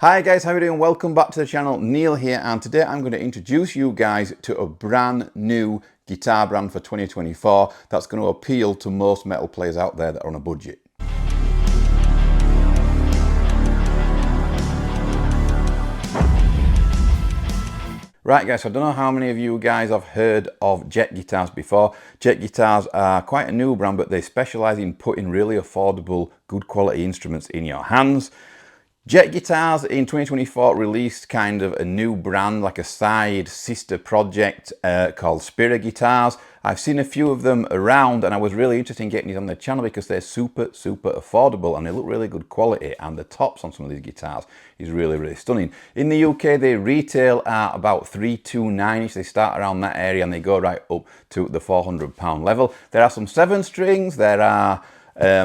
Hi guys, how are you doing? Welcome back to the channel. Neil here, and today I'm going to introduce you guys to a brand new guitar brand for 2024 that's going to appeal to most metal players out there that are on a budget. Right guys, so I don't know how many of you guys have heard of Jet guitars before. Jet guitars are quite a new brand, but they specialize in putting really affordable, good quality instruments in your hands. Jet Guitars in 2024 released kind of a new brand, like a side sister project called Spira guitars. I've seen a few of them around and I was really interested in getting these on the channel because they're super affordable and they look really good quality, and the tops on some of these guitars is really stunning. In the UK they retail at about £329ish. They start around that area and they go right up to the £400 level. There are some 7 strings, there are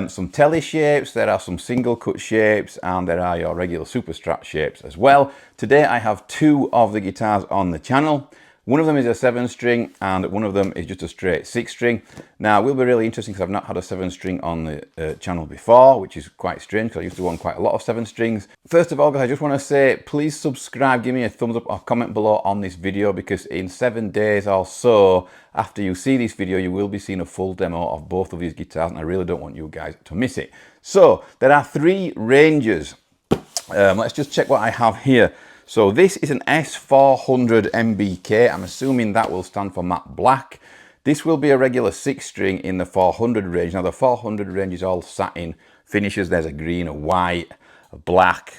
some telly shapes, there are some single cut shapes, and there are your regular super strat shapes as well. Today I have 2 of the guitars on the channel. One of them is a 7 string and one of them is just a straight 6 string. Now it will be really interesting because I've not had a 7 string on the channel before, which is quite strange because I used to own quite a lot of 7 strings. First of all guys, I just want to say please subscribe, give me a thumbs up or comment below on this video, because in 7 days or so after you see this video you will be seeing a full demo of both of these guitars, and I really don't want you guys to miss it. So there are 3 ranges. Let's just check what I have here. So this is an S400 MBK. I'm assuming that will stand for matte black. This will be a regular 6 string in the 400 range. Now the 400 range is all satin finishes. There's a green, a white, a black,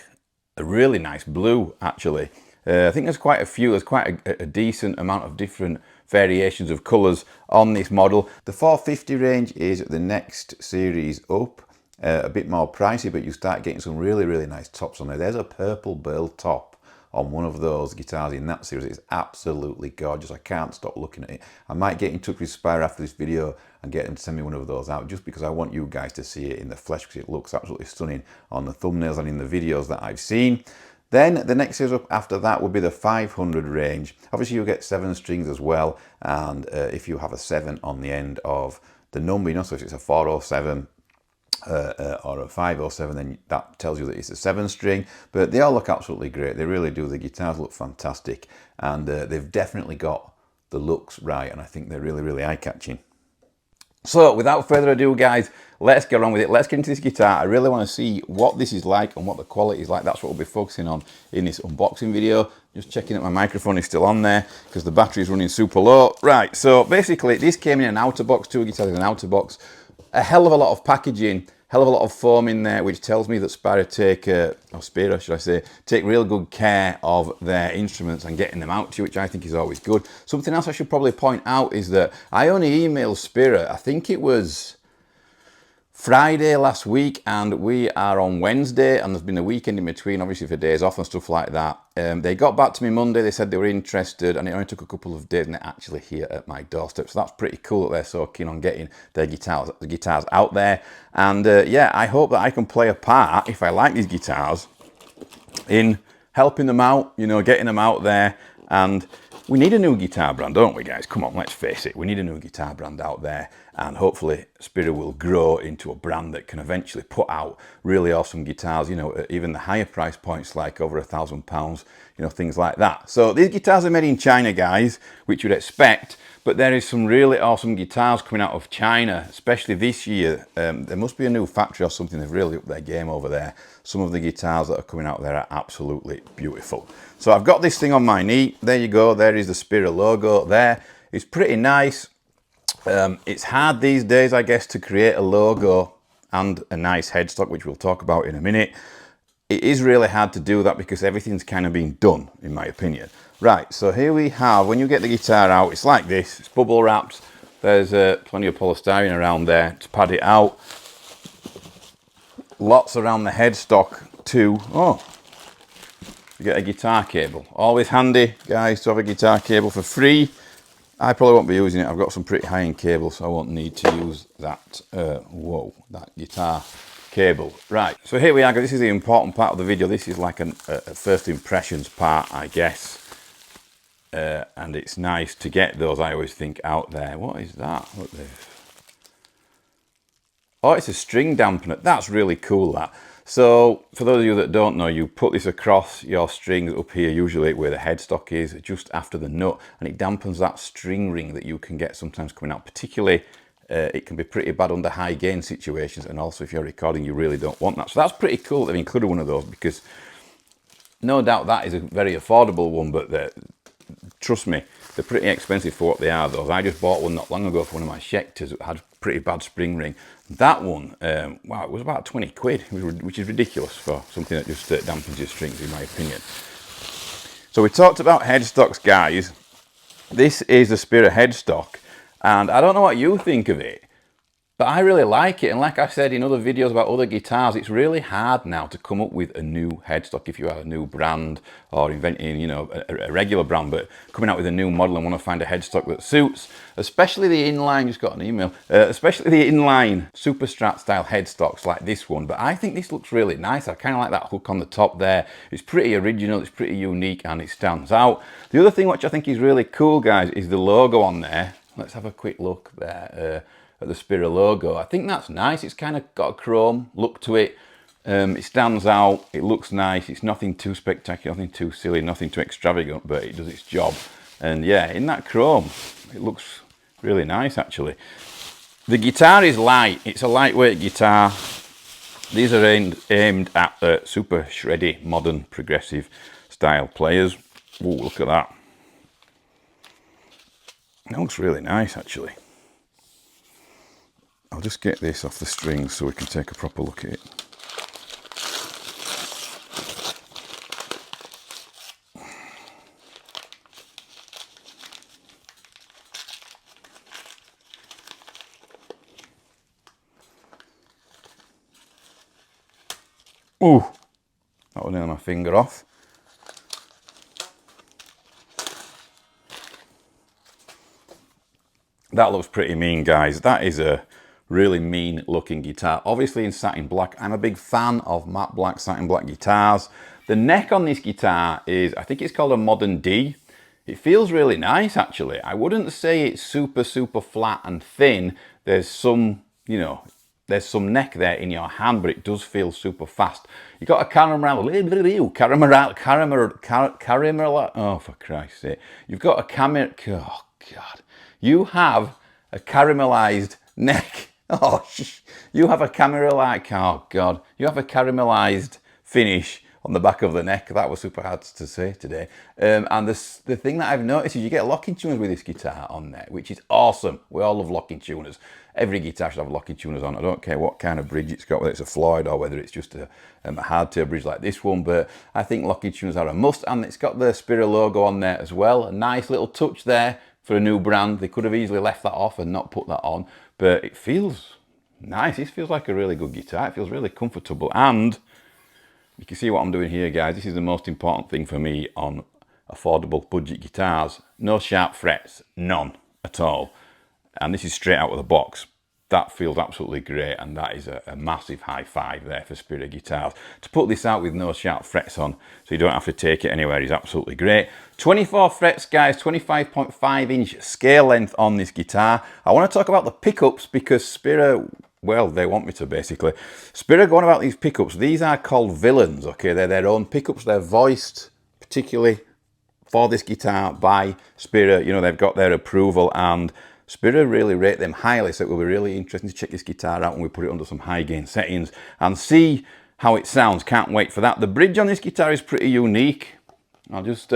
a really nice blue actually. I think there's quite a few, there's quite a decent amount of different variations of colours on this model. The 450 range is the next series up. A bit more pricey, but you start getting some really nice tops on there. There's a purple burl top on one of those guitars in that series. It's absolutely gorgeous. I can't stop looking at it. I might get in touch with Spira after this video and get them to send me one of those out, just because I want you guys to see it in the flesh, because it looks absolutely stunning on the thumbnails and in the videos that I've seen. Then the next series up after that would be the 500 range. Obviously you'll get 7 strings as well, and if you have a 7 on the end of the number, you know, so if it's a 407 or a 507, then that tells you that it's a 7 string. But they all look absolutely great. They really do. The guitars look fantastic, and they've definitely got the looks right, and I think they're really eye-catching. So without further ado guys, let's get on with it. Let's get into this guitar. I really want to see what this is like and what the quality is like. That's what we'll be focusing on in this unboxing video. Just checking that my microphone is still on there because the battery is running super low. Right, so basically this came in an outer box. 2 guitars in an outer box. A hell of a lot of packaging, hell of a lot of foam in there, which tells me that Spira take, or Spira should I say, take real good care of their instruments and getting them out to you, which I think is always good. Something else I should probably point out is that I only emailed Spira, I think it was Friday last week, and we are on Wednesday, and there's been a weekend in between, obviously for days off and stuff like that. They got back to me Monday, they said they were interested, and it only took a couple of days and they're actually here at my doorstep. So that's pretty cool that they're so keen on getting their guitars out there. And yeah, I hope that I can play a part, if I like these guitars, in helping them out, you know, getting them out there. And we need a new guitar brand, don't we guys? Come on, let's face it, we need a new guitar brand out there, and hopefully Spira will grow into a brand that can eventually put out really awesome guitars, you know, even the higher price points, like over £1,000, you know, things like that. So these guitars are made in China guys, which you'd expect, but there is some really awesome guitars coming out of China, especially this year. There must be a new factory or something. They've really upped their game over there. Some of the guitars that are coming out there are absolutely beautiful. So I've got this thing on my knee. There you go. There is the Spira logo there. It's pretty nice. It's hard these days, I guess, to create a logo and a nice headstock, which we'll talk about in a minute. It is really hard to do that because everything's kind of been done, in my opinion. Right, so here we have, when you get the guitar out, it's like this. It's bubble wrapped. There's plenty of polystyrene around there to pad it out. Lots around the headstock too. Oh, you get a guitar cable. Always handy, guys, to have a guitar cable for free. I probably won't be using it. I've got some pretty high-end cables, so I won't need to use that, that guitar cable. Right, so here we are. This is the important part of the video. This is like a first impressions part, I guess. And it's nice to get those, I always think, out there. What is that? Look at this. Oh, it's a string dampener. That's really cool, that. So for those of you that don't know, you put this across your strings up here, usually where the headstock is, just after the nut, and it dampens that string ring that you can get sometimes coming out. Particularly, it can be pretty bad under high gain situations, and also if you're recording, you really don't want that. So that's pretty cool. They've included one of those because no doubt that is a very affordable one, but trust me, they're pretty expensive for what they are, those. I just bought one not long ago for one of my Schecters that had pretty bad spring ring. That one, wow, it was about 20 quid, which is ridiculous for something that just dampens your strings, in my opinion. So we talked about headstocks, guys. This is the Spira headstock, and I don't know what you think of it, but I really like it. And like I said in other videos about other guitars, it's really hard now to come up with a new headstock if you have a new brand or inventing, you know, a regular brand, but coming out with a new model and want to find a headstock that suits, especially the inline, just got an email, especially the inline Super Strat style headstocks like this one. But I think this looks really nice. I kind of like that hook on the top there. It's pretty original, it's pretty unique, and it stands out. The other thing which I think is really cool, guys, is the logo on there. Let's have a quick look there. At the Spira logo. I think that's nice. It's kind of got a chrome look to it. It stands out. It looks nice. It's nothing too spectacular, nothing too silly, nothing too extravagant, but it does its job. And yeah, in that chrome, it looks really nice actually. The guitar is light. It's a lightweight guitar. These are aimed at super shreddy, modern, progressive style players. Ooh, look at that. It looks really nice actually. I'll just get this off the strings so we can take a proper look at it. Ooh, that was nearly my finger off. That looks pretty mean, guys. That is a really mean looking guitar, obviously in satin black. I'm a big fan of matte black, satin black guitars. The neck on this guitar is, I think it's called a Modern D. It feels really nice actually. I wouldn't say it's super flat and thin. There's some, you know, there's some neck there in your hand, but it does feel super fast. You got a caramel, oh for Christ's sake. You've got a oh God. You have a caramelized neck. Oh, you have a oh God, you have a caramelized finish on the back of the neck. That was super hard to say today. And the thing that I've noticed is you get locking tuners with this guitar on there, which is awesome. We all love locking tuners. Every guitar should have locking tuners on. I don't care what kind of bridge it's got, whether it's a Floyd or whether it's just a hardtail bridge like this one, but I think locking tuners are a must, and it's got the Spira logo on there as well. A nice little touch there for a new brand. They could have easily left that off and not put that on, but it feels nice. This feels like a really good guitar. It feels really comfortable, and you can see what I'm doing here, guys. This is the most important thing for me on affordable budget guitars. No sharp frets, none at all. And this is straight out of the box. That feels absolutely great, and that is a massive high five there for Spira guitars. To put this out with no sharp frets on, so you don't have to take it anywhere, is absolutely great. 24 frets, guys, 25.5 inch scale length on this guitar. I want to talk about the pickups because Spira, well, they want me to basically. Spira going about these pickups, these are called villains, okay? They're their own pickups. They're voiced particularly for this guitar by Spira. You know, they've got their approval, and Spira really rate them highly, so it will be really interesting to check this guitar out when we put it under some high gain settings and see how it sounds. Can't wait for that. The bridge on this guitar is pretty unique. I'll just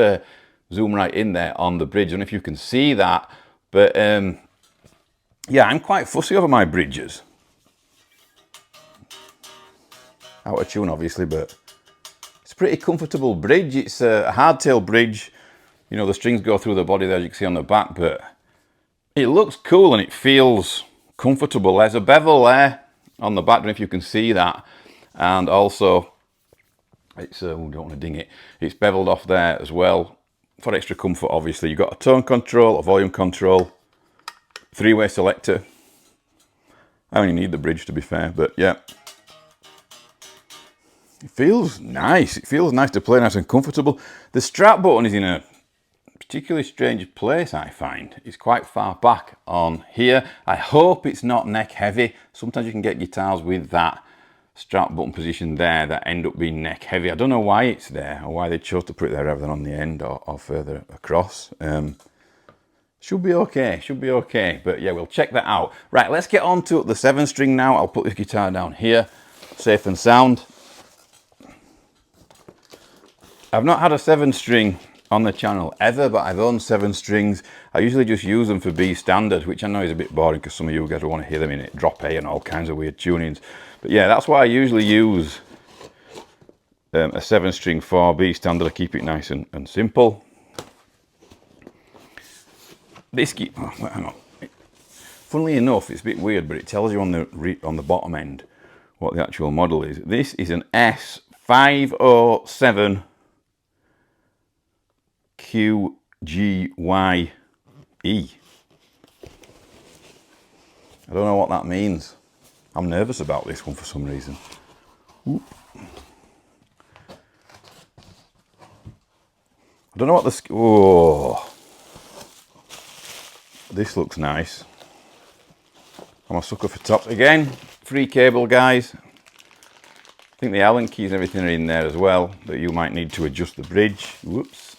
zoom right in there on the bridge. I don't know if you can see that, but yeah, I'm quite fussy over my bridges. Out of tune, obviously, but it's a pretty comfortable bridge. It's a hardtail bridge. You know, the strings go through the body there, as you can see on the back, but it looks cool and it feels comfortable. There's a bevel there on the back, I don't know if you can see that. And also, it's, don't want to ding it, it's beveled off there as well for extra comfort, obviously. You've got a tone control, a volume control, three-way selector. I only need the bridge, to be fair, but yeah. It feels nice. It feels nice to play, nice and comfortable. The strap button is in a particularly strange place, I find. It's quite far back on here. I hope it's not neck heavy. Sometimes you can get guitars with that strap button position there that end up being neck heavy. I don't know why it's there or why they chose to put it there rather than on the end or further across. Should be okay, but yeah, we'll check that out. Right, let's get on to the 7-string now. I'll put this guitar down here, safe and sound. I've not had a 7-string on the channel ever, but I've owned 7 strings. I usually just use them for B standard, which I know is a bit boring because some of you guys will want to hear them in it, drop A and all kinds of weird tunings. But yeah, that's why I usually use a 7-string for B standard. I keep it nice and simple. This hang on. Funnily enough, it's a bit weird, but it tells you on the bottom end what the actual model is. This is an S507 QGYE. I don't know what that means. I'm nervous about this one for some reason. Oop. I don't know what the... Oh, this looks nice. I'm a sucker for tops. Again, free cable, guys. I think the Allen keys and everything are in there as well, that you might need to adjust the bridge. Whoops.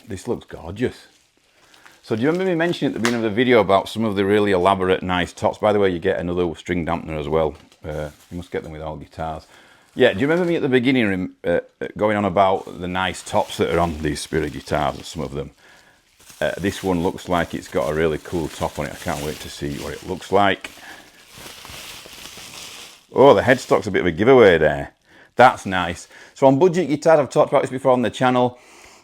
This looks gorgeous. So do you remember me mentioning at the beginning of the video about some of the really elaborate, nice tops? By the way, you get another string dampener as well. You must get them with all guitars. Yeah, do you remember me at the beginning going on about the nice tops that are on these Spira guitars, some of them? This one looks like it's got a really cool top on it. I can't wait to see what it looks like. Oh, the headstock's a bit of a giveaway there. That's nice. So on budget guitars, I've talked about this before on the channel.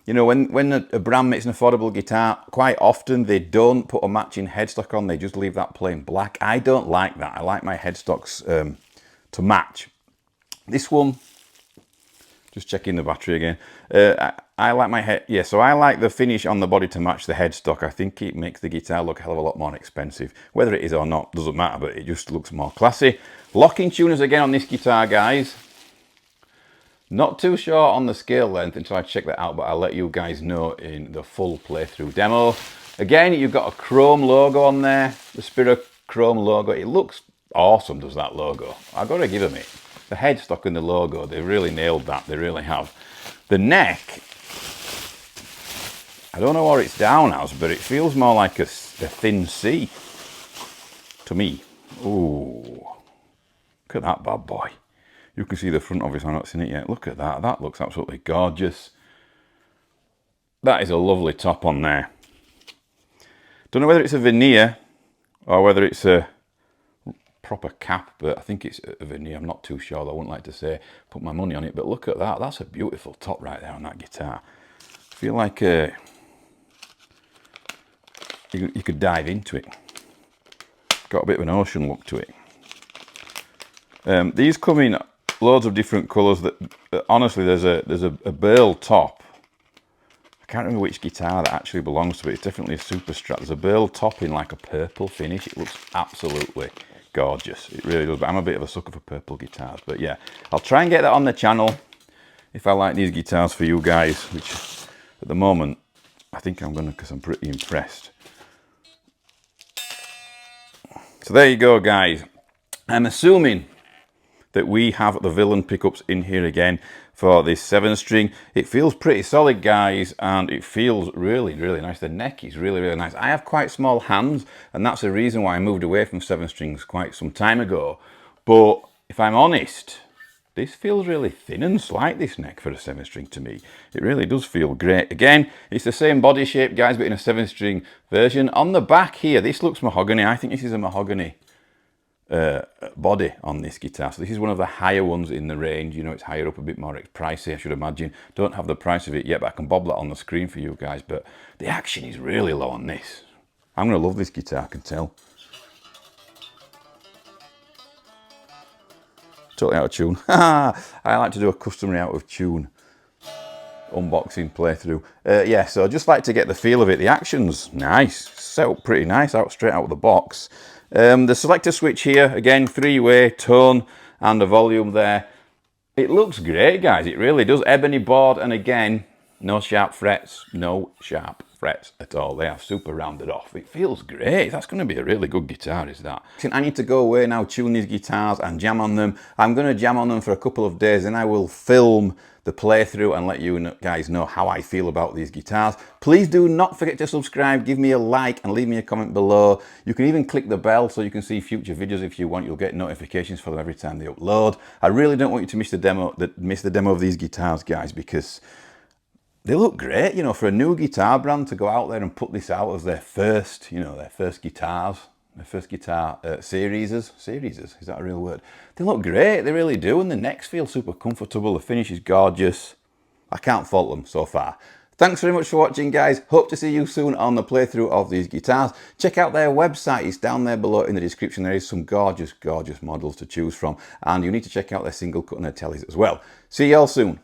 You know, when a brand makes an affordable guitar, quite often they don't put a matching headstock on. They just leave that plain black. I don't like that. I like my headstocks to match. This one, just checking the battery again. I like my head, yeah, so I like the finish on the body to match the headstock. I think it makes the guitar look a hell of a lot more expensive. Whether it is or not, doesn't matter, but it just looks more classy. Locking tuners again on this guitar, guys. Not too sure on the scale length until I check that out, but I'll let you guys know in the full playthrough demo. Again, you've got a chrome logo on there, the Spira chrome logo. It looks awesome, does that logo. I've got to give them it. The headstock and the logo, they really nailed that, they really have. The neck, I don't know what it's down as, but it feels more like a thin C to me. Ooh, look at that bad boy. You can see the front of it, I've not seen it yet. Look at that, that looks absolutely gorgeous. That is a lovely top on there. Don't know whether it's a veneer or whether it's a proper cap, but I think it's a veneer. I'm not too sure. I wouldn't like to say put my money on it, but look at that. That's a beautiful top right there on that guitar. I feel like you could dive into it. Got a bit of an ocean look to it. These come in loads of different colours. That honestly, there's a burl top. I can't remember which guitar that actually belongs to it. It's definitely a Super Strat. There's a burl top in like a purple finish. It looks absolutely gorgeous. It really does. But I'm a bit of a sucker for purple guitars. But yeah, I'll try and get that on the channel if I like these guitars for you guys, which at the moment I think I'm gonna, because I'm pretty impressed. So there you go, guys. I'm assuming that we have the villain pickups in here again for this 7-string. It feels pretty solid, guys, and it feels really, really nice. The neck is really, really nice. I have quite small hands, and that's the reason why I moved away from 7-strings quite some time ago. But if I'm honest, this feels really thin and slight, this neck, for a 7-string to me. It really does feel great. Again, it's the same body shape, guys, but in a 7-string version. On the back here, this looks mahogany. I think this is a mahogany body on this guitar. So this is one of the higher ones in the range. You know, it's higher up, a bit more pricey, I should imagine. Don't have the price of it yet, but I can bob that on the screen for you guys. But the action is really low on this. I'm going to love this guitar, I can tell. Totally out of tune. I like to do a customary out of tune unboxing playthrough. Yeah, so I just like to get the feel of it. The action's nice, set up pretty nice, straight out of the box. The selector switch here, again, 3-way, tone and a volume there. It looks great, guys, it really does. Ebony board, and again, no sharp frets, no sharp frets at all. They are super rounded off. It feels great. That's going to be a really good guitar, is that? I need to go away now, tune these guitars and jam on them. I'm going to jam on them for a couple of days, and I will film the playthrough and let you guys know how I feel about these guitars. Please do not forget to subscribe, give me a like and leave me a comment below. You can even click the bell so you can see future videos if you want. You'll get notifications for them every time they upload. I really don't want you to miss the demo of these guitars, guys, because they look great, you know, for a new guitar brand to go out there and put this out as their first, you know, their first guitars. My first guitar series, is that a real word? They look great, they really do, and the necks feel super comfortable, the finish is gorgeous. I can't fault them so far. Thanks very much for watching, guys. Hope to see you soon on the playthrough of these guitars. Check out their website, it's down there below in the description. There is some gorgeous, gorgeous models to choose from, and you need to check out their single cut and their tellies as well. See you all soon.